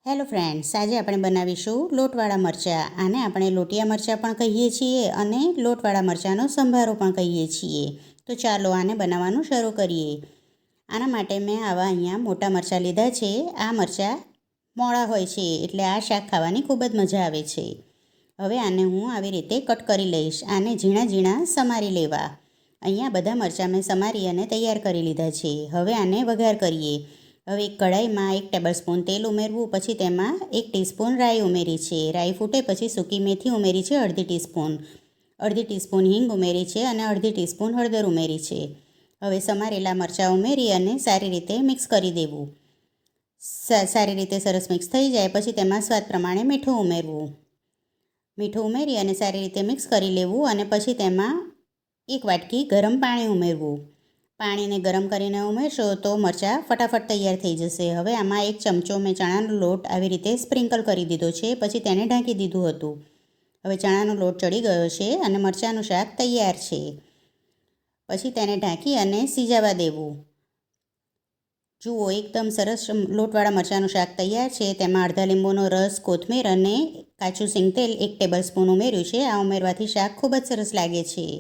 Hello friends, આજે આપણે બનાવીશું લોટવાળા મરચાં. આને આપણે લોટિયા મરચાં પણ કહીએ છીએ અને લોટવાળા મરચાંનો સંભારો પણ કહીએ છીએ. તો ચાલો આને બનાવવાનું શરૂ કરીએ. આના માટે મેં આવા અહીંયા મોટા મરચાં લીધા છે. આ મરચાં મોળા હોય છે એટલે આ શાક ખાવાની ખૂબ જ મજા આવે છે. હવે આને હું આવી રીતે કટ કરી લઈશ. આને ઝીણા ઝીણા સમારી લેવા. અહીંયા બધા મરચાં મેં સમારી અને તૈયાર કરી લીધા છે. હવે આને વઘાર કરીએ. હવે એક કઢાઈમાં 1 ટેબલસ્પૂન તેલ ઉમેરવું. પછી તેમાં 1 ટીસ્પૂન રાઈ ઉમેરી છે. રાઈ ફૂટે પછી સૂકી મેથી ઉમેરી છે અડધી ટીસ્પૂન હિંગ ઉમેરી છે અને અડધી ટીસ્પૂન હળદર ઉમેરી છે. હવે સમારેલા મરચાં ઉમેરી અને સારી રીતે મિક્સ કરી દેવું. સારી રીતે સરસ મિક્સ થઈ જાય પછી તેમાં સ્વાદ પ્રમાણે મીઠું ઉમેરવું. મીઠું ઉમેરી અને સારી રીતે મિક્સ કરી લેવું અને પછી તેમાં 1 વાટકી ગરમ પાણી ઉમેરવું. પાણીને ગરમ કરીને ઉમેરશો તો મરચાં ફટાફટ તૈયાર થઈ જશે. હવે આમાં 1 ચમચો મેં ચણાનો લોટ આવી રીતે સ્પ્રિંકલ કરી દીધો છે. પછી તેને ઢાંકી દીધું હતું. હવે ચણાનો લોટ ચડી ગયો છે અને મરચાંનું શાક તૈયાર છે. પછી તેને ઢાંકી અને સિજાવા દેવું. જુઓ, એકદમ સરસ લોટવાળા મરચાંનું શાક તૈયાર છે. તેમાં અડધા લીંબુનો રસ, કોથમીર અને કાચું સિંગ તેલ 1 ટેબલસ્પૂન ઉમેર્યું છે. આ ઉમેરવાથી શાક ખૂબ જ સરસ લાગે છે.